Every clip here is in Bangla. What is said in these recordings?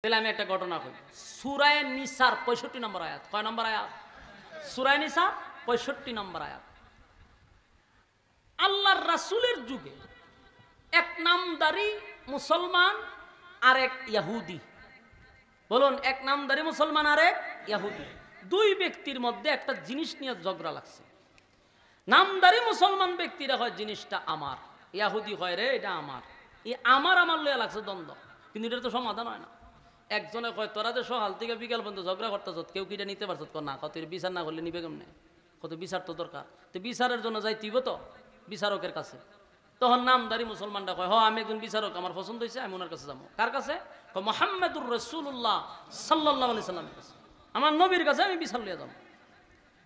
তাহলে আমি একটা ঘটনা কই। সূরা নিসার 65 নম্বর আয়াত। কয় নম্বর আয়াত? সূরা নিসা 65 নম্বর আয়াত। আল্লাহর রাসূলের যুগে এক নামদারি মুসলমান আর এক ইহুদি, বলুন, এক নামদারি মুসলমান আর এক ইহুদি, দুই ব্যক্তির মধ্যে একটা জিনিস নিয়ে ঝগড়া লাগছে। নামদারি মুসলমান ব্যক্তিরা হয় জিনিসটা আমার, ইহুদি হয় রে এটা আমার। এই আমার লইয়া লাগছে দ্বন্দ্ব, কিন্তু এটা তো সমাধান হয় না। একজনে কয় তোরা যে সকাল থেকে বিকাল পর্যন্ত ঝগড়া করতেছ, কেউ কিটা নিতে পারছ? না, কত বিচার না করলে নিবে কেমনে? কত বিচার তো দরকার, তো বিচারের জন্য যাই তুইব তো বিচারকের কাছে। তখন নামদারি মুসলমানটা কয়, আমি একজন বিচারক, আমার পছন্দ হয়েছে, আমি ওনার কাছে যাবো। কার কাছে? মুহাম্মাদুর রাসূলুল্লাহ সাল্লাল্লাহু আলাইহি সাল্লামের কাছে, আমার নবীর কাছে আমি বিচার লইয়া যাবো।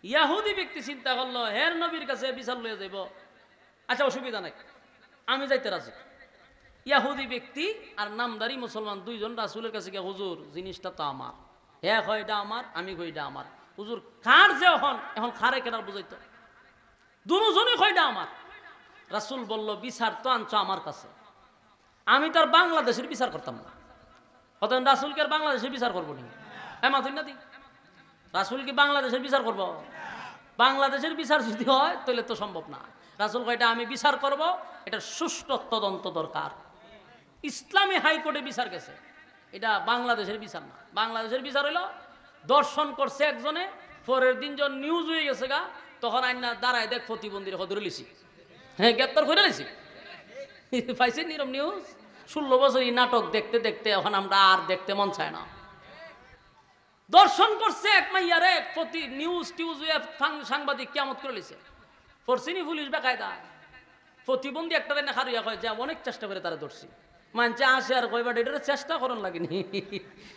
ইহুদি ব্যক্তি চিন্তা করলো, হের নবীর কাছে বিচার লইয়া যাইব, আচ্ছা অসুবিধা নাই, আমি যাইতে রাজি। ইহুদি ব্যক্তি আর নামদারি মুসলমান দুইজন রাসূলের কাছে গিয়ে, হুজুর জিনিসটা তো আমার। হ্যাঁ হয় এটা আমার, আমি কই এটা আমার। হুজুর কার যে এখন খারে কেনার বুঝাইতো, দুজনই কই এটা আমার। রাসূল বলল, বিচার তো আনছো আমার কাছে, আমি তো আর বাংলাদেশের বিচার করতাম না। অতএব রাসূলকে আর বাংলাদেশের বিচার করবো নি? হ্যাঁ মাথুই না দি, রাসূল কি বাংলাদেশের বিচার করব? বাংলাদেশের বিচার যদি হয় তাহলে তো সম্ভব না। রাসূল কয়টা আমি বিচার করব, এটা সুষ্ঠু তদন্ত দরকার। ইসলামী হাইকোর্টে বিচার গেছে, এটা বাংলাদেশের বিচার না। বাংলাদেশের বিচার হইল দর্শন করছে একজনে, পরের দিন যখন নিউজ হয়ে গেছে গা, তখন আইনা দাঁড়ায় দেখ প্রতিবন্ধীর হদরে লিছি, হ্যাঁ গ্রেপ্তার করে লিছি। পাইছেন নিরম নিউজ? 16 বছর এই নাটক দেখতে দেখতে এখন আমরা আর দেখতে মন চায় না। দর্শন করছে এক মাইয়ারে, প্রতি নিউজ টিউজ সাংবাদিক কিয়ামত করে লিছে। পড়ছিনি পুলিশ বেকায়দা, প্রতিবন্ধী একটা না হারিয়া কয় যে অনেক চেষ্টা করে তারা ধরছি, মানছে আসে আর কয়বার এটা চেষ্টা করার লাগেনি,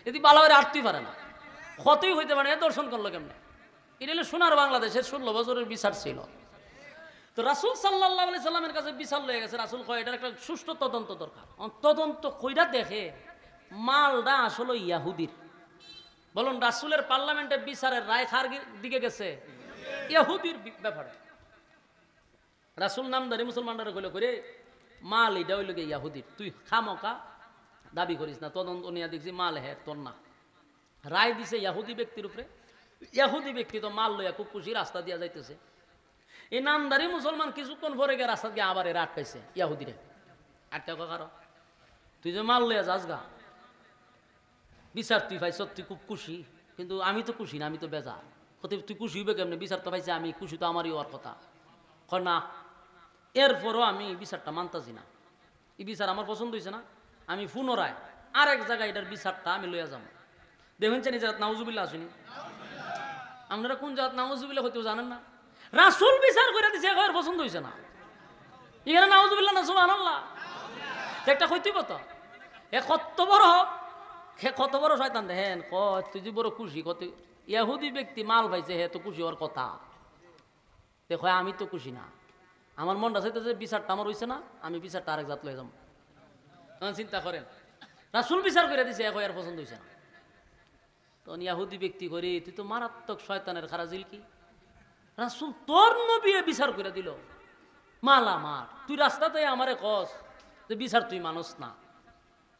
এদি ভালো করে আটতেই পারে না, ক্ষতই হইতে পারে না, দর্শন করলো কেমনে? এটা হলো সোনার বাংলাদেশের 16 বছরের বিচার ছিল। তো রাসূল সাল্লাল্লাহু আলাইহি সাল্লামের কাছে বিচার লয়ে গেছে। রাসূল কয় এটার একটা সুষ্ঠু তদন্ত দরকার। তদন্ত কইরা দেখে মালটা আসলে ইহুদির। বলুন, রাসূলের পার্লামেন্টে বিচারের রায় কার দিকে গেছে? ইহুদির ব্যাপারে। রাসূল নামদারি মুসলমানরা কইলো, করে মাল এটা হইল গে ইহুদির, তুই খামকা দাবি করিস না। তদন্ত নিয়ে দেখছি মাল হ্যাঁ তোর না। রায় দিছে ইহুদি ব্যক্তির উপরে। ইহুদি ব্যক্তি তো মাল লইয়া খুব খুশি রাস্তা দিয়া যাইতেছে। এই নামদারি মুসলমান কিছুক্ষণ পরে গিয়ে রাস্তা গিয়ে আবার এরা আটকাইছে ইহুদিরে। আটকা কারো, তুই যে মাল লইয়া যাস গা, বিচার তুই পাইছ, তুই খুব খুশি, কিন্তু আমি তো খুশি না, আমি তো বেজা। তুই খুশি হইবে কেমনে? বিচার তো পাইছে আমি, খুশি তো আমারই হওয়ার কথা। না, এরপরও আমি বিচারটা মানতাছি না, এই বিচার আমার পছন্দ হয়েছে না, আমি পুনরায় আরেক জায়গায় এটার বিচারটা আমি লইয়া যাবো। দেখুন চানি জাত নাউজুবিল্লাহ আসুনি, আপনারা কোন জাত নাউজুবিল্লাহ হইতেও জানেন না? রাসূল বিচার করে দিছে, এর পছন্দ হয়েছে না, এখানে নাউজুবিল্লাহ না সুবহানাল্লাহ একটা হইতেই কত এ কত বড় হোক, হে কত বড় শয়তান। দেখেন কয় তুই যে বড় খুশি, কত ইহুদি ব্যক্তি মাল পাইছে, হে তো খুশি হওয়ার কথা। দেখো আমি তো খুশি না, আমার মনটা চাইতেছে বিচারটা আমার হইছে না, আমি বিচারটা আরেক জাত লয়ে যাবো। চিন্তা করেন, রাসূল বিচার করে দিছে, এখন আর পছন্দ হয়েছে না। তখন ইহুদি ব্যক্তি করি, তুই তো মারাত্মক শয়তানের খারাজিল কি, রাসূল তোর নবী বিচার করে দিল মাল আমার, তুই রাস্তাতে আমারে কস যে বিচার তুই মানুষ না,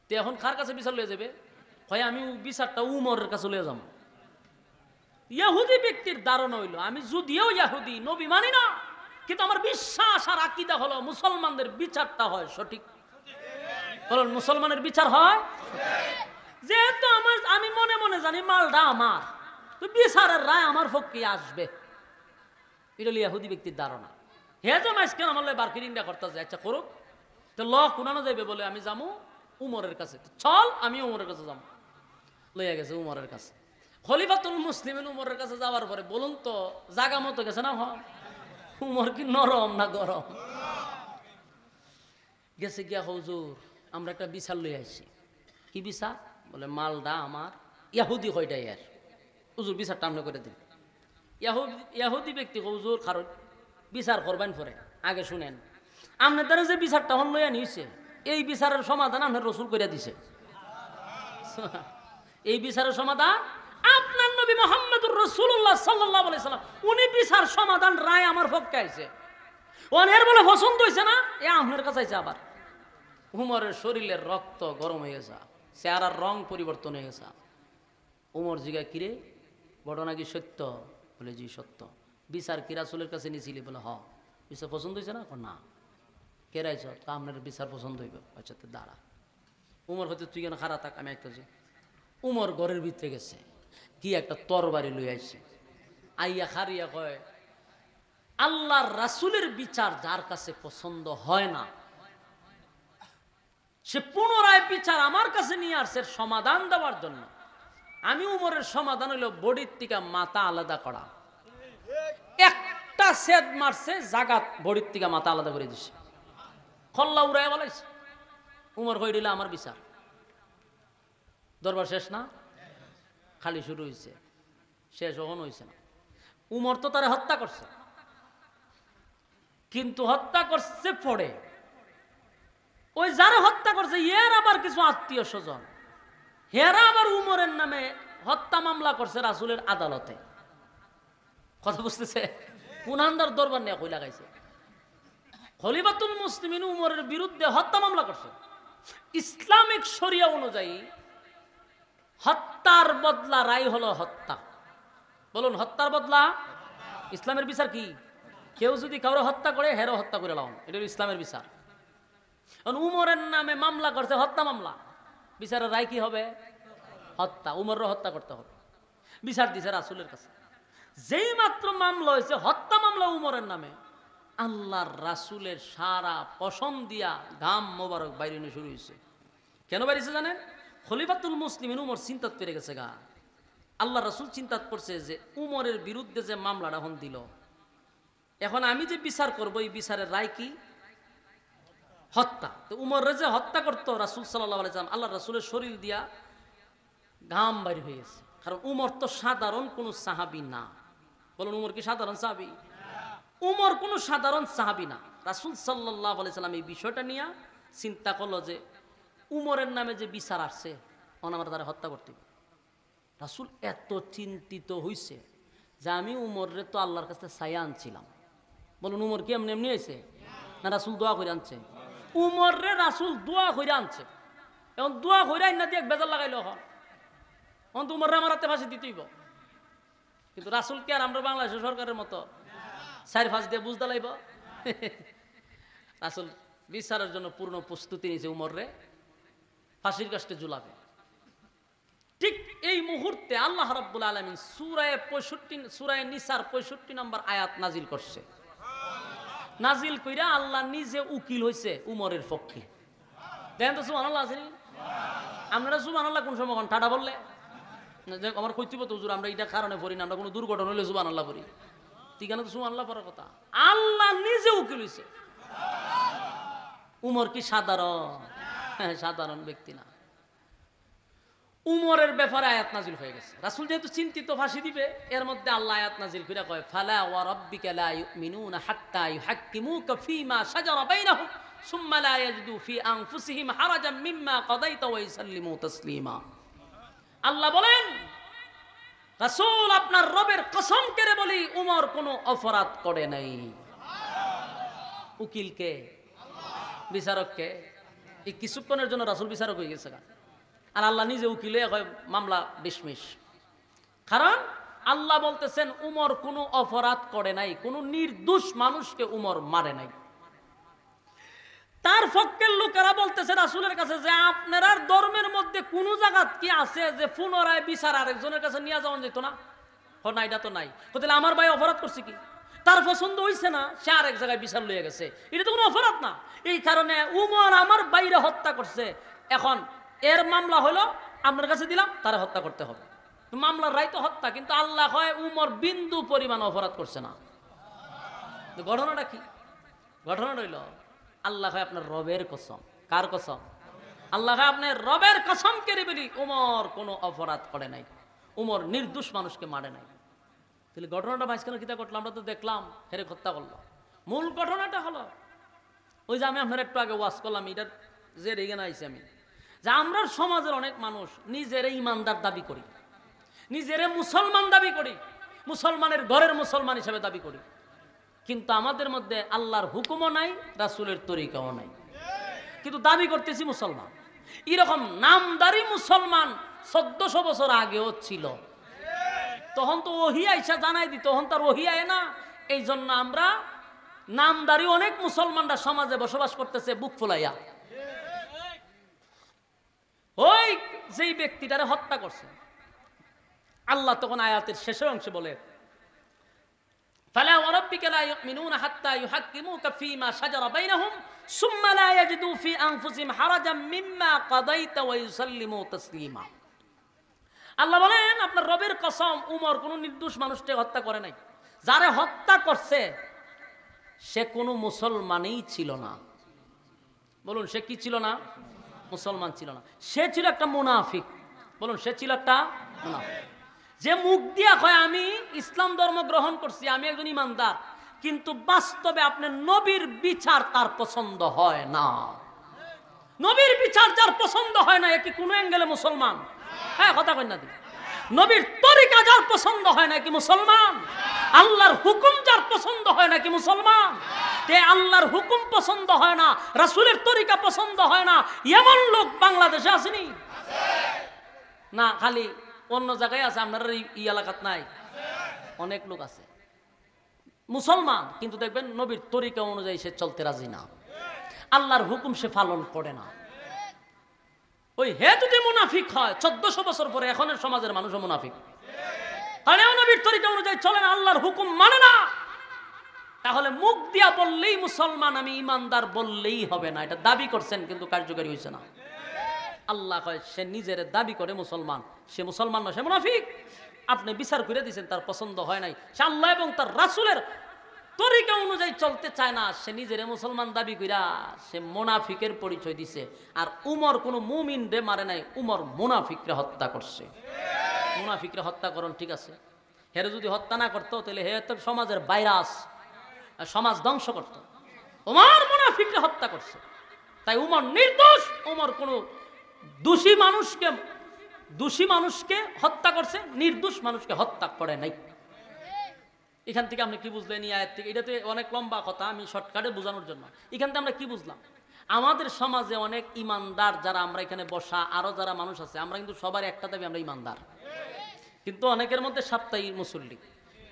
তুই এখন কার কাছে বিচার লয়ে যাবে? হয় আমি বিচারটা উমরের কাছে লয়ে যাবো। ইহুদি ব্যক্তির ধারণা হইল, আমি যদিও ইহুদি, নবী মানি না, কিন্তু আমার বিশ্বাস আর আকীদা হলো মুসলমানদের বিচারটা হয় সঠিক। বলুন, মুসলমানের বিচার হয়, যেহেতু আমি মনে মনে জানি মালটা আমার, তো বিচারের রায় আমার পক্ষে আসবে। এটা হলো ইহুদি ব্যক্তির ধারণা। হে তো মাঝখানে আমার বার্কিনিংটা করতেছে, আচ্ছা করুক, তো ল কুনানো যাইবে বলে আমি যাবো উমরের কাছে, চল আমি উমরের কাছে যাবো। লইয়া গেছে উমরের কাছে, খলিফাতুল মুসলিমিন উমরের কাছে যাওয়ার পরে বলুন তো জাগা মতো গেছে না? উমর কি নরম না গরম? গেছে গিয়া, হুজুর আমরা একটা বিচার লই আসছি। কি বিচার? বলে মালটা আমার। ইহুদি কয়টা ইয়ার? হুজুর বিচারটা আপনি করে দিন। ইহুদি ব্যক্তি, হুজুর কারণ বিচার করবেন পরে, আগে শুনেন, আপনার দ্বারা যে বিচারটা হন লইয়া নিয়েছে, এই বিচারের সমাধান আপনার রাসূল করে দিছে। এই বিচারের সমাধান আপনার নবী মুহাম্মদুর রাসূলুল্লাহ সাল্লাল্লাহু আলাইহি সাল্লাম, উনি বিচার সমাধান রায় আমার পক্ষে আইছে। ওনের বলে পছন্দ হইছে না, এ আপনার কাছে আইছে। আবার উমরের শরীরের রক্ত গরম হয়ে গেছে, চেহারার রং পরিবর্তন হয়ে গেছে। উমর জিজ্ঞাসা, কিরে ঘটনা কি সত্য? বলে জি সত্য। বিচার কি রাসূলের কাছে নিয়েছিলি? বলে হ। বিচার পছন্দ হয়েছে না? না। কে রাইছ? তা আপনার বিচার পছন্দ হইব। আচ্ছা তো দাঁড়া। উমর হচ্ছে তুই কেন খারাপ থাক, আমি একটা যে উমর ঘরের ভিতরে গেছে, কি একটা তরবারি লই আইছে, আইয়া খারিয়া কয়, আল্লাহর রাসূলের বিচার যার কাছে পছন্দ হয় না সে পুনরায় বিচার আমার কাছে নিয়ে আসছে সমাধান দেওয়ার জন্য। আমি উমরের সমাধান হইল বডির থেকে মাথা আলাদা করা। একটা সেদ মারছে, জাগাত বডির থেকে মাথা আলাদা করে দিছে, খল্লা উড়াইয়া বলাইছে। উমর কই দিল আমার বিচার। দরবার শেষ না, খালি শুরু হয়েছে, শেষ কখনো হয়েছে না। উমর তো তারা হত্যা করছে, কিন্তু হত্যা করছে পরে ওই যারা হত্যা করছে এর আবার কিছু আত্মীয় স্বজন, হেরা আবার উমরের নামে হত্যা মামলা করছে রাসূলের আদালতে। কথা বুঝতেছে? উনান্দার দরবার নিয়ে কই লাগাইছে। খলিফাতুল মুসলিমিন উমরের বিরুদ্ধে হত্যা মামলা করছে। ইসলামিক শরিয়া অনুযায়ী হত্যার বদলা রায় হলো হত্যা। বলুন, হত্যার বদলা ইসলামের বিচার কি? কেউ যদি কাউরে হত্যা করে হেরো হত্যা করে লাও, এটা ইসলামের বিচার। উমরের নামে মামলা করছে হত্যা মামলা, বিচারের রায় কি হবে? হত্যা। উমরের হত্যা করতে হবে। বিচার দিছে রাসূলের কাছে। যেই মাত্র মামলা হয়েছে হত্যা মামলা উমরের নামে, আল্লাহর রাসূলের সারা পশম দিয়া ঘাম মোবারক বাইরে শুরু হয়েছে। কেন বাইরেছে জানেন? খলিফাতুল মুসলিমিন উমর চিন্তাত পেরে গেছে গা। আল্লাহ রাসূল চিন্তাত করছে যে উমরের বিরুদ্ধে যে মামলাটা এখন দিল, এখন আমি যে বিচার করব এই বিচারের রায় কি? হত্যা। তো উমরে যে হত্যা করতো রাসূল সাল্লাল্লাহু আলাইহি ওয়াসাল্লাম, আল্লাহ রাসূলের শরীর দিয়া ঘাম বাইর হয়ে গেছে। কারণ উমর তো সাধারণ কোন সাহাবী না। বলুন, উমর কি সাধারণ সাহাবী? উমর কোন সাধারণ সাহাবী না। রাসূল সাল্লাল্লাহু আলাইহি ওয়াসাল্লাম এই বিষয়টা নিয়ে চিন্তা করলো যে উমরের নামে যে বিচার আসছে আমরা তারা হত্যা করতে। রাসূল এত চিন্তিত হইছে যে আমি উমরে তো আল্লাহর কাছে ছায়া আনছিলাম। বলুন, উমর কি এমনি এমনি হয়েছে না? রাসূল দোয়া করে আনছে। উমরে রাসূল দোয়া করে আনছে। এখন দোয়া করে আইনা দিয়ে বেজার লাগাইলো। এখন তো উমর আমার হাতে ফাঁসি দিতেইব। কিন্তু রাসূল কি আর আমরা বাংলাদেশের সরকারের মতো চার ফাঁস দিয়ে বুঝতে লাইব? রাসূল বিচারের জন্য পূর্ণ প্রস্তুতি নিয়েছে, উমরে ফাঁসির কাষ্টে ঝুলাবে। ঠিক এই মুহূর্তে আল্লাহ রাব্বুল আলামিন সূরা নিসার 65 নম্বর আয়াত নাজিল করছে। নাজিল কইরা আল্লাহ নিজে উকিল হইছে উমরের পক্ষে। দেখেন তো সুবহানাল্লাহ আছে নি? আপনারা সুবহানাল্লাহ কোন সময় ঠাডা বললে আমার কইতিব তো হুজুর আমরা এটা কারণে পড়ি না, আমরা কোনো দুর্ঘটনা হইলে সুবহানাল্লাহ পড়ি। ঠিক আছে, তো সুবহানাল্লাহ পড়ার কথা। আল্লাহ নিজে উকিল হইছে। উমর কি সাধারণ? হ্যাঁ, সাধারণ ব্যক্তি না। উমরের ব্যাপারে আয়াত নাজিল হয়ে গেছে। রাসূল যেহেতু চিন্তিত ফাঁসি দিবে, এর মধ্যে আল্লাহ আয়াত নাজিল করে কয়, ফালা ওয়া রাব্বিকা লা ইউমিনুনা হাত্তা ইউহাক্কিমুকা ফীমা শাজারা বাইনাহুম সুম্মা লা ইয়াজিদু ফি আনফুসিহিম হারাজাম মিম্মা কাদাইতা ওয়া ইউসাল্লিমু তাসলিমা। আল্লাহ বলেন, রাসূল আপনার রবের কসম করে বলি উমর কোনো অপরাধ করে নাই। উকিল কে? বিচারক কে? এই কিছুক্ষণের জন্য রাসূল বিচারক হয়ে গেছে আর আল্লাহ নিজে উকিল হয়ে মামলা ডিসমিস। কারণ আল্লাহ বলতেছেন উমর কোনো অপরাধ করে নাই, কোনো নির্দোষ মানুষকে উমর মারে নাই। তার পক্ষের লোকেরা বলতেছে রাসূলের কাছে যে আপনারা ধর্মের মধ্যে কোন জায়গা কি আছে যে পুনরায় বিচার আরেকজনের কাছে নিয়ে যাওয়া যেত না? না, এটা তো নাই। তাহলে আমার ভাই অপরাধ করছে কি? তার পছন্দ হইছে না, সে আরেক জায়গায় বিচার লইয়া গেছে, এটা তো কোনো অপরাধ না। এই কারণে উমর আমার বাইরে হত্যা করছে, এখন এর মামলা হলো আপনার কাছে দিলাম, তারা হত্যা করতে হবে। মামলার রায় তো হত্যা, কিন্তু আল্লাহ হয় উমর বিন্দু পরিমাণ অপরাধ করছে না। ঘটনাটা কি? ঘটনা রইল আল্লাহ হয় আপনার রবের কসম। কার কসম? আল্লাহ হয় আপনার রবের কসম করে বলি উমর কোনো অপরাধ করে নাই, উমর নির্দোষ মানুষকে মারে নাই। তাহলে ঘটনাটা মাঝখানে কিতা ঘটলো? আমরা তো দেখলাম হেরে হত্যা করলো। মূল ঘটনাটা হলো ওই যে আমি আপনার একটু আগে ওয়াজ করলাম, এটার যে রেগে আইছি আমি, যে আমরা সমাজের অনেক মানুষ নিজেরে ইমানদার দাবি করি, নিজেরে মুসলমান দাবি করি, মুসলমানের ঘরের মুসলমান হিসেবে দাবি করি, কিন্তু আমাদের মধ্যে আল্লাহর হুকুমও নাই, রাসূলের তরিকাও নাই, কিন্তু দাবি করতেছি মুসলমান। এরকম নামদারি মুসলমান 1400 বছর আগেও ছিল। তখন তো ওহী আইসা জানাই দিত, তখন তার ওহী আয় না। এই জন্য আমরা নামদারি অনেক মুসলমানরা সমাজে বসবাস করতেছে বুক ফুলাইয়া। ওই যেই ব্যক্তিটারে হত্যা করছে, আল্লাহ তখন আয়াতের শেষের অংশে বলে, ফালা ওয়ারাব্বিকা লা ইউমিনুনা হাত্তা ইউহাক্কিমুকা ফীমা শাজারা বাইনাহুম সুম্মা লা ইয়াজিদু ফী আনফুসিহিম হারাজাম মিম্মা কাদাইতা ওয়া ইউসাল্লিমু তাসলিমা। আল্লাহ বলেন, আপনার রবের কসম, উমর কোন নির্দোষ মানুষকে হত্যা করে নাই। যারে হত্যা করছে সে কোনো মুসলমানই ছিল না। বলুন, সে কি ছিল না? মুসলমান ছিল না, সে ছিল একটা মুনাফিক। বলুন, সে ছিল একটা মুনাফিক। যে মুখ দিয়া কয় আমি ইসলাম ধর্ম গ্রহণ করছি, আমি একজন ইমানদার, কিন্তু বাস্তবে আপনার নবীর বিচার তার পছন্দ হয় না। নবীর বিচার যার পছন্দ হয় না, একি কোনো অ্যাঙ্গেলে মুসলমান? হ্যাঁ, কথা কই না? নবীর তরিকা যার পছন্দ হয় না কি মুসলমান? আল্লাহর হুকুম যার পছন্দ হয় না কি মুসলমান? তে আল্লাহর হুকুম পছন্দ হয় না, রাসূলের তরিকা পছন্দ হয় না, এমন লোক বাংলাদেশে আসেনি না, খালি অন্য জায়গায় আছে, আপনার এই এলাকাত নাই। অনেক লোক আছে মুসলমান, কিন্তু দেখবেন নবীর তরিকা অনুযায়ী সে চলতে রাজি না, আল্লাহর হুকুম সে পালন করে না। ওই হে যদি মুনাফিক হয়, 1400 বছর পরে এখনের সমাজের মানুষও মুনাফিক। কারণ নবীর তরিকা অনুযায়ী চলে না, আল্লাহর হুকুম মানে না। তাহলে মুখ দিয়া বললেই মুসলমান, আমি ইমানদার বললেই হবে না। এটা দাবি করছেন কিন্তু কার্যকরী হয়েছে না। আল্লাহ কয় সে নিজের দাবি করে মুসলমান, সে মুসলমান না, সে মুনাফিক। আপনি বিচার করে দিয়েছেন, তার পছন্দ হয় নাই, সে আল্লাহ এবং তার রাসূলের তরিকা অনুযায়ী চলতে চায় না, সে নিজের মুসলমান দাবি কইরা সে মুনাফিকের পরিচয় দিছে। আর উমর কোনো মুমিন রে মারে নাই, উমর মুনাফিকরে হত্যা করছে। মুনাফিকরে হত্যা করুন, ঠিক আছে, হেরে যদি হত্যা না করতো তাহলে হে তো সমাজের ভাইরাস, সমাজ ধ্বংস করত। উমর মুনাফিকরে হত্যা করছে, তাই উমর নির্দোষ। উমর কোনো দোষী মানুষকে হত্যা করছে, নির্দোষ মানুষকে হত্যা করে নাই। এখান থেকে আপনি কি বুঝলেন এই আয়াত থেকে? এটা তো অনেক লম্বা কথা, আমি শর্টকাটে বোঝানোর জন্য। এখান থেকে আমরা কি বুঝলাম? আমাদের সমাজে অনেক ইমানদার যারা আমরা এখানে বসা আরো যারা মানুষ আছে, আমরা কিন্তু সবার একটা দাবি, আমরা ইমানদার। কিন্তু অনেকের মধ্যে সাপ্তাহিক মুসল্লি,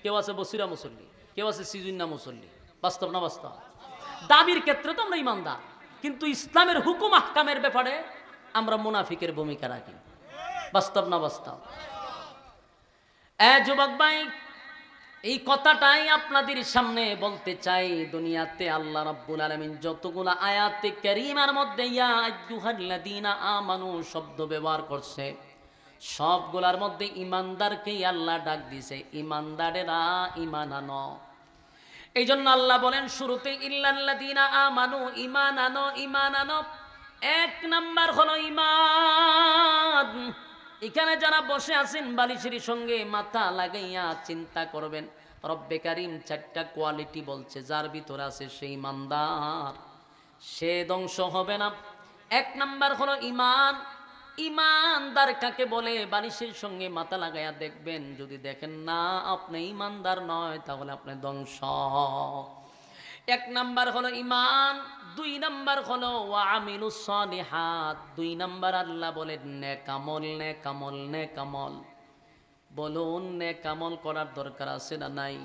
কেউ আছে বসিরা মুসল্লি, কেউ আছে সিজুন্না মুসল্লি। বাস্তব না বাস্তব? দাবির ক্ষেত্রে তো আমরা ইমানদার, কিন্তু ইসলামের হুকুম আহকামের ব্যাপারে আমরা মুনাফিকের ভূমিকা রাখি। বাস্তব না বাস্তব? যুবক ভাই, এই কথাটাই আপনাদের সামনে বলতে চাই। দুনিয়াতে আল্লাহ রাব্বুল আলামিন যতগুলো আয়াতে কারীমার মধ্যে ইয়া আইয়ুহাল্লাযীনা আমানু শব্দ ব্যবহার করছে, সবগুলার মধ্যে ইমানদারকেই আল্লাহ ডাক দিছে, ইমানদারেরা ঈমান আনো। এই জন্য আল্লাহ বলেন শুরুতে ইল্লাল্লাযীনা আমানু, ঈমান আনো, ঈমান আনো। এক নাম্বার হলো ঈমান। এখানে যারা বসে আছেন বালিশের সঙ্গে মাথা লাগাইয়া চিন্তা করবেন, রব্বে কারীম 4টা কোয়ালিটি বলছে, যার ভিতরে আছে সেই ইমানদার, সে ধ্বংস হবে না। এক নাম্বার হলো ঈমান। ঈমানদার কাকে বলে? বালিশের সঙ্গে মাথা লাগাইয়া দেখবেন, যদি দেখেন না আপনি ঈমানদার নয়, তাহলে আপনি ধ্বংস। এক নাম্বার হলো ঈমান। 2 নাম্বার হলো ওয়া আমিলুস সালিহাত। 2 নাম্বার আল্লাহ বলেন নেক আমল, নেক আমল, নেক আমল। বলুন, নেক আমল করার দরকার আছে না নাই?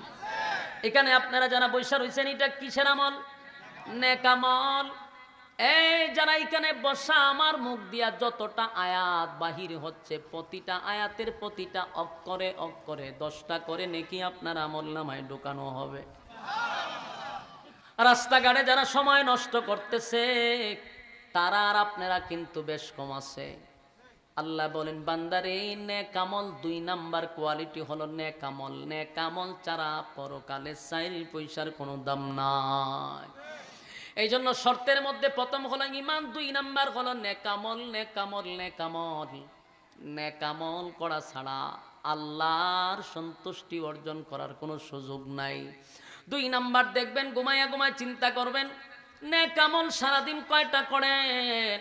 এখানে আপনারা যারা বৈশা রয়েছেন, এটা কিসের আমল? নেক আমল। এই যারা এখানে বসা, আমার মুখ দিয়া যতটা আয়াত বাহির হচ্ছে, প্রতিটা আয়াতের প্রতিটা অক্ষরে অক্ষরে 10টা করে নেকি আপনার আমলনামায় ঢোকানো হবে। রাস্তাঘাটে যারা সময় নষ্ট করতেছে, তারা আর আপনারা কিন্তু বেশ কম আছে। আল্লাহ বলেন বান্দারে, নেক আমল 2 নাম্বার কোয়ালিটি হলো নেক আমল। নেক আমল ছাড়া পরকালে 4 পয়সার কোনো দাম নাই। এই জন্য শর্তের মধ্যে প্রথম হলো ঈমান, 2 নাম্বার হলো নেক আমল, নেক আমল, নেক আমল। নেক আমল করা ছাড়া আল্লাহর সন্তুষ্টি অর্জন করার কোনো সুযোগ নাই। 2 নাম্বার দেখবেন, ঘুমায়া ঘুমায় চিন্তা করবেন, নেক আমল সারাদিন কয়টা করেন,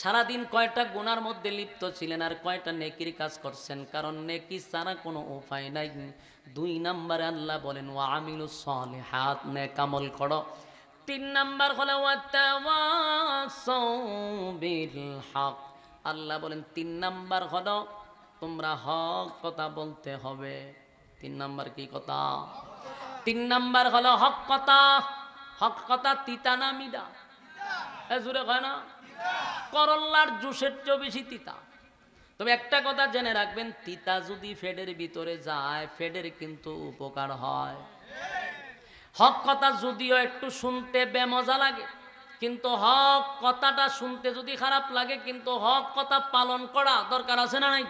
সারাদিন কয়টা গুনার মধ্যে লিপ্ত ছিলেন, আর কয়টা নেকির কাজ করছেন। কারণ নেকি ছাড়া কোনো উপায় নাই। 2 নাম্বারে আল্লাহ বলেন ওয়া আমিলুস সালিহাত, নেক আমল করো। তিন নাম্বার হলো ওয়াতাওয়াসাউ বিল হক। আল্লাহ বলেন তিন নাম্বার হলো তোমরা হক কথা বলতে হবে। তিন নাম্বার কি কথা? তিন নাম্বার হলো হক কথা। হক কথা তিতা না মিডা? জুড়ে হয় না? করল্লার জুসের চেয়ে বেশি তিতা। তবে একটা কথা জেনে রাখবেন, তিতা যদি ফেডের ভিতরে যায়, ফেডের কিন্তু উপকার হয়। হক কথা যদিও একটু শুনতে বেমজা লাগে, কিন্তু হক কথাটা শুনতে যদি খারাপ লাগে, কিন্তু হক কথা পালন করা দরকার আছে না নাই?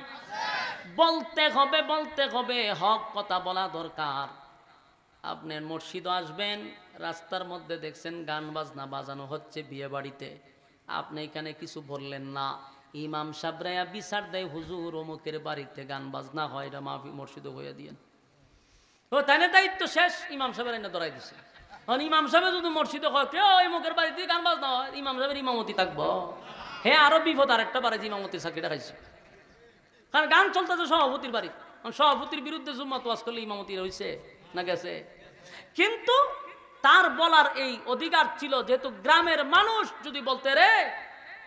বলতে হবে, বলতে হবে, হক কথা বলা দরকার। আপনার মসজিদে আসবেন, রাস্তার মধ্যে দেখছেন গান বাজনা বাজানো হচ্ছে বিয়ে বাড়িতে, আপনি এখানে কিছু বললেন না, ইমাম সাহেবরা বিচার দেয়, হুজুর অমুকের বাড়িতে গান বাজনা হয়, এটা মাফি মসজিদে হয়ে দিয়েন। ও তাই না, দায়িত্ব শেষ, ইমাম সাহেবের এনে ধরাই দিছে। ইমাম সাহেব যদি মসজিদে হয় কেউ অমুকের বাড়িতে গান বাজনা হয়, ইমাম সাহেবের ইমামতি থাকবো? হ্যাঁ, আরো বিপদ। আর একটা বাড়ি ইমামতি চাকরিটা খাইছে, কারণ গান চলতেছে সভাপতির বাড়ি, সভাপতির বিরুদ্ধে জুম্মাত ওয়াজ করলে ইমামতি হয়েছে না গেছে। কিন্তু তার বলার এই অধিকার ছিল, যেহেতু গ্রামের মানুষ যদি বলতে রে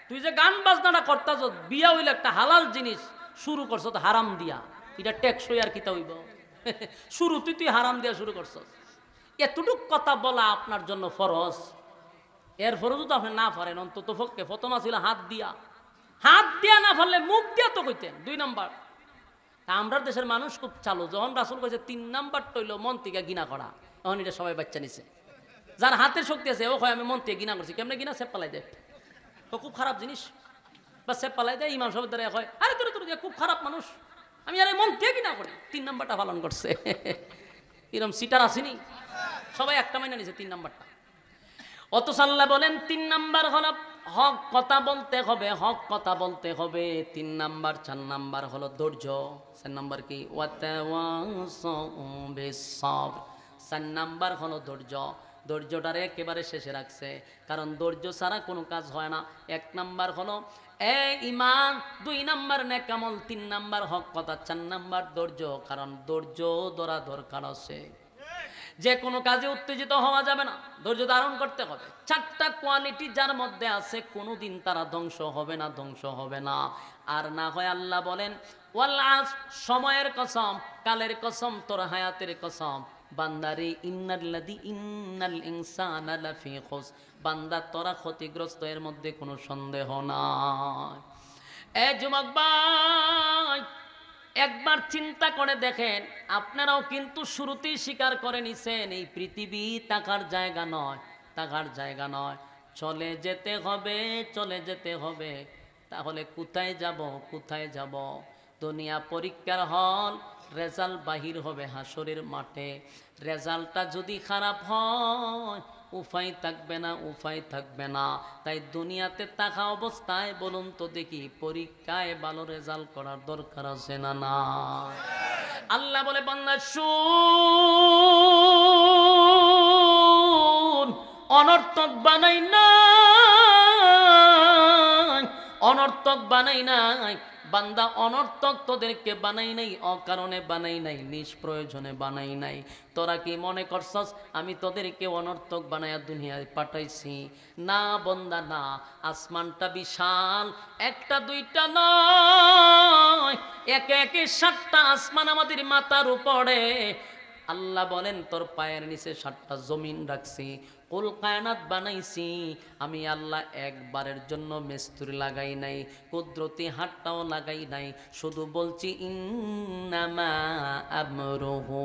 তুই যে গান বাজনাটা করতাছ, বিয়া হইলে একটা হালাল জিনিস শুরু করছ তো হারাম দিয়া, এটা টেকসই আর কিতা হইব? শুরু তুই হারাম দিয়া শুরু করছ, এতটুক কথা বলা আপনার জন্য ফরজ। এর ফরজ তো আপনি না পারেন, অন্তত পক্ষে প্রথমা ছিল হাত দিয়া। হাত দিয়া না পারলে মুখ দিয়া তো কইতেন। দুই নাম্বার, আমরা দেশের মানুষ খুব চালু, যখন রাসূল কইছে তিন নাম্বার টইল মন থেকে গিনা করা, তখন এটা সবাই বাচ্চা নিছে। যার হাতের শক্তি আছে ও কয় আমি মন থেকে গিনা করছি, কেমনে গিনা? সেপ পালাই দেয়, তো খুব খারাপ জিনিস, বা সেপ পালাই দেয়। ইমাম সাহেব দ্বারা কয় আরে তোর তোর খুব খারাপ মানুষ, আমি আর মন থেকে গিনা করি। তিন নাম্বারটা পালন করছে। এরকম সিটার আসেনি, সবাই একটা মাইনা নিছে তিন নাম্বারটা। অথচ আল্লাহ বলেন তিন নাম্বার হলো হক কথা বলতে হবে, হক কথা বলতে হবে। তিন নাম্বার। চার নাম্বার হলো ধৈর্য। চার নাম্বার কি? চার নাম্বার হলো ধৈর্য। ধৈর্যটারে একেবারে শেষে রাখছে, কারণ ধৈর্য ছাড়া কোনো কাজ হয় না। এক নাম্বার হলো ঈমান, দুই নাম্বার নেক আমল, তিন নাম্বার হক কথা, চার নাম্বার ধৈর্য। কারণ ধৈর্য ধরা দরকার আছে, যে কোনো কাজে উত্তেজিত হওয়া যাবে না, ধৈর্য ধারণ করতে হবে। চারটা কোয়ালিটি যার মধ্যে আছে, কোনোদিন তারা ধ্বংস হবে না, ধ্বংস হবে না। আর না হয় আল্লাহ বলেন ওয়াল আস, সময়ের কসম, কালের কসম, তোর হায়াতের কসম, বান্দারে ইন্নাল ইনসানা লাফি খুস, বান্দা তোরা ক্ষতিগ্রস্ত, এর মধ্যে কোনো সন্দেহ নাই। এ যুবক ভাই, একবার চিন্তা করে দেখেন, আপনারাও কিন্তু শুরুতেই স্বীকার করে নিছেন এই পৃথিবী থাকার জায়গা নয়, থাকার জায়গা নয়, চলে যেতে হবে, চলে যেতে হবে। তাহলে কোথায় যাব, কোথায় যাব? দুনিয়া পরীক্ষার হল, রেজাল্ট বাহির হবে হাসরের মাঠে। রেজাল্টটা যদি খারাপ হয়, উপায় থাকবে না, উপায় থাকবে না। তাই দুনিয়াতে থাকা অবস্থায় বলুন তো দেখি, পরীক্ষায় ভালো রেজাল্ট করার দরকার আছে না না? আল্লাহ বলে বান্দা শুন, অনর্থক বানাই নাই, অনর্থক বানাই নাই বান্দা, অনর্থক তোদেরকে বানাই নাই, অকারণে বানাই নাই, নিষ্প্রয়োজনে বানাই নাই। তোরা কি মনে করছস আমি তোদেরকে অনর্থক বানায়া দুনিয়ায় পাঠাইছি? না বন্দা না, আসমানটা বিশাল, একটা দুইটা নয়, একে একে 7টা আসমান আমাদের মাথার উপরে। আল্লাহ বলেন তোর পায়ের নিচে 7টা জমিন রাখছি, কুল কায়নাত বানাইছি। আমি আল্লাহ একবারের জন্য মিস্ত্রি লাগাই নাই, কুদরতি হাতটাও লাগাই নাই, শুধু বলছি ইন্নামা আমরুহু